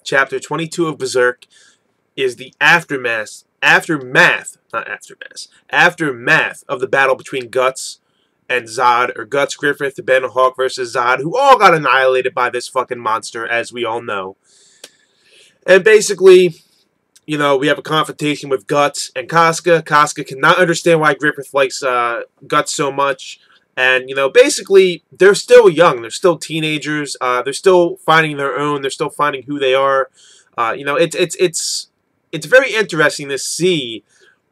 chapter 22 of Berserk is the aftermath of the battle between Guts and Zodd, or Guts, Griffith, the Ben Hawk versus Zodd, who all got annihilated by this fucking monster, as we all know. And basically, you know, we have a confrontation with Guts and Casca. Casca cannot understand why Griffith likes Guts so much. And, you know, basically, they're still young. They're still teenagers. They're still finding their own. They're still finding who they are. You know, it's very interesting to see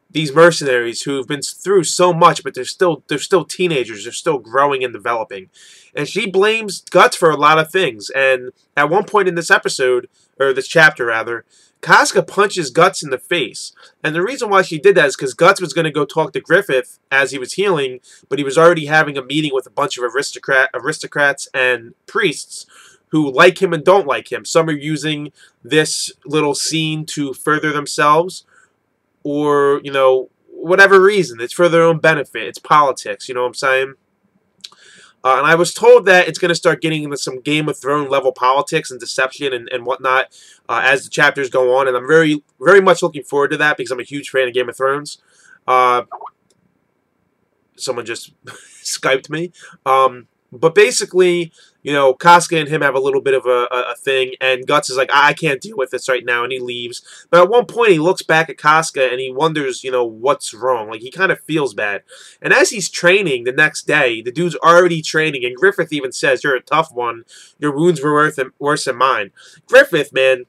these mercenaries who've been through so much, but they're still teenagers. They're still growing and developing. And she blames Guts for a lot of things. And at one point in this episode, or this chapter rather, Casca punches Guts in the face. And the reason why she did that is because Guts was going to go talk to Griffith as he was healing, but he was already having a meeting with a bunch of aristocrats and priests who like him and don't like him. Some are using this little scene to further themselves, or, you know, whatever reason. It's for their own benefit. It's politics, you know what I'm saying? And I was told that it's going to start getting into some Game of Thrones level politics and deception and whatnot as the chapters go on. And I'm very, very much looking forward to that because I'm a huge fan of Game of Thrones. Someone just Skyped me. But basically, you know, Casca and him have a little bit of a thing, and Guts is like, I can't deal with this right now, and he leaves. But at one point, he looks back at Casca, and he wonders, you know, what's wrong. Like, he kind of feels bad. And as he's training the next day, the dude's already training, and Griffith even says, you're a tough one. Your wounds were worse than mine. Griffith, man,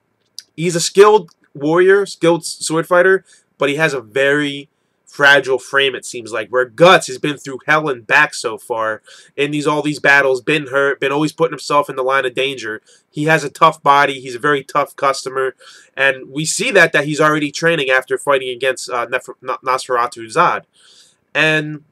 he's a skilled warrior, skilled sword fighter, but he has a very fragile frame, it seems like, where Guts has been through hell and back so far in all these battles, been hurt, been always putting himself in the line of danger. He has a tough body, he's a very tough customer, and we see that he's already training after fighting against Nosferatu Zodd. And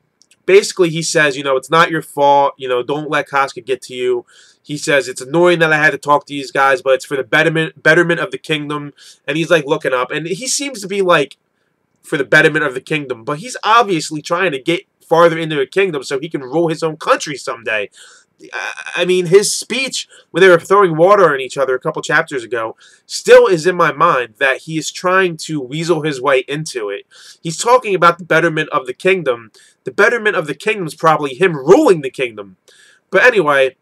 basically he says, you know, it's not your fault, you know, don't let Casca get to you. He says, it's annoying that I had to talk to these guys, but it's for the betterment of the kingdom. And he's like looking up, and he seems to be like, for the betterment of the kingdom, but he's obviously trying to get farther into the kingdom so he can rule his own country someday. I mean, his speech when they were throwing water on each other a couple chapters ago still is in my mind, that he is trying to weasel his way into it. He's talking about the betterment of the kingdom. The betterment of the kingdom is probably him ruling the kingdom. But anyway,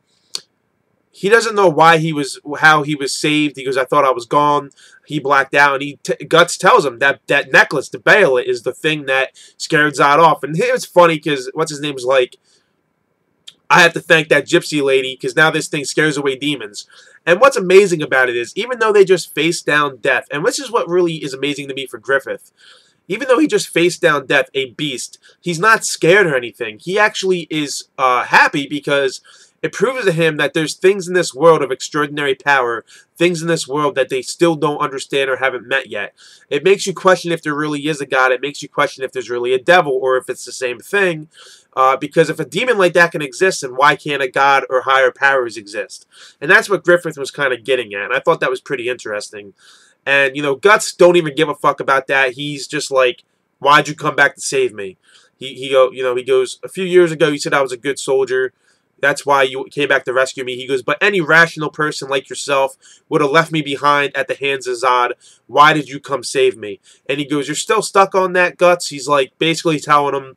he doesn't know how he was saved. He goes, I thought I was gone. He blacked out, and Guts tells him that necklace, the Bale, is the thing that scared Zodd off. And it was funny because what's his name was like, I have to thank that gypsy lady because now this thing scares away demons. And what's amazing about it is, even though they just faced down death, and which is what really is amazing to me for Griffith, even though he just faced down death, a beast, he's not scared or anything. He actually is happy because it proves to him that there's things in this world of extraordinary power, things in this world that they still don't understand or haven't met yet. It makes you question if there really is a God. It makes you question if there's really a devil or if it's the same thing. Because if a demon like that can exist, then why can't a God or higher powers exist? And that's what Griffith was kind of getting at. And I thought that was pretty interesting. And, you know, Guts don't even give a fuck about that. He's just like, why'd you come back to save me? He goes, a few years ago you said I was a good soldier. That's why you came back to rescue me. He goes, but any rational person like yourself would have left me behind at the hands of Zodd. Why did you come save me? And he goes, you're still stuck on that, Guts? He's like basically telling him,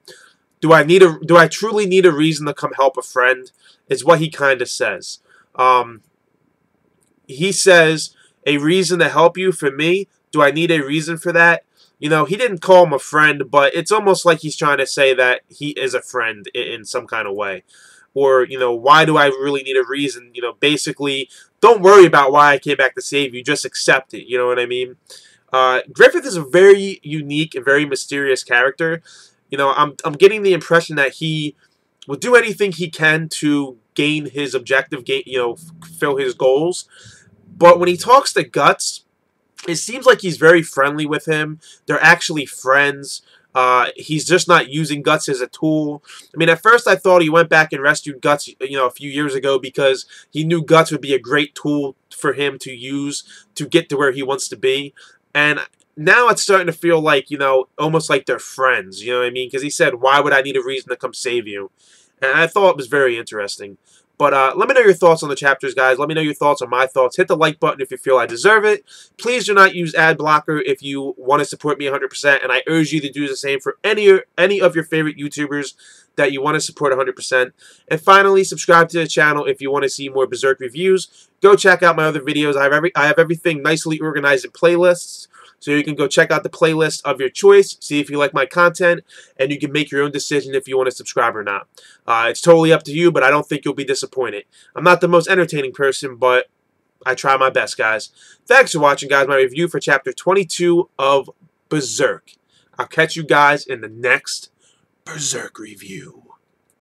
do I truly need a reason to come help a friend? Is what he kind of says. He says, a reason to help you for me? Do I need a reason for that? You know, he didn't call him a friend, but it's almost like he's trying to say that he is a friend in some kind of way. Or, you know, why do I really need a reason? You know, basically, don't worry about why I came back to save you. Just accept it. You know what I mean? Griffith is a very unique and very mysterious character. You know, I'm getting the impression that he will do anything he can to gain his objective, fill his goals. But when he talks to Guts, it seems like he's very friendly with him. They're actually friends. He's just not using Guts as a tool. I mean, at first I thought he went back and rescued Guts, you know, a few years ago because he knew Guts would be a great tool for him to use to get to where he wants to be. And now it's starting to feel like, you know, almost like they're friends, you know what I mean? Because he said, why would I need a reason to come save you? And I thought it was very interesting. But let me know your thoughts on the chapters, guys. Let me know your thoughts on my thoughts. Hit the like button if you feel I deserve it. Please do not use ad blocker if you want to support me 100%, and I urge you to do the same for any of your favorite YouTubers that you want to support 100%. And finally, subscribe to the channel if you want to see more Berserk reviews. Go check out my other videos. I have everything nicely organized in playlists, so you can go check out the playlist of your choice, see if you like my content, and you can make your own decision if you want to subscribe or not. It's totally up to you, but I don't think you'll be disappointed. I'm not the most entertaining person, but I try my best, guys. Thanks for watching, guys, my review for Chapter 22 of Berserk. I'll catch you guys in the next Berserk review.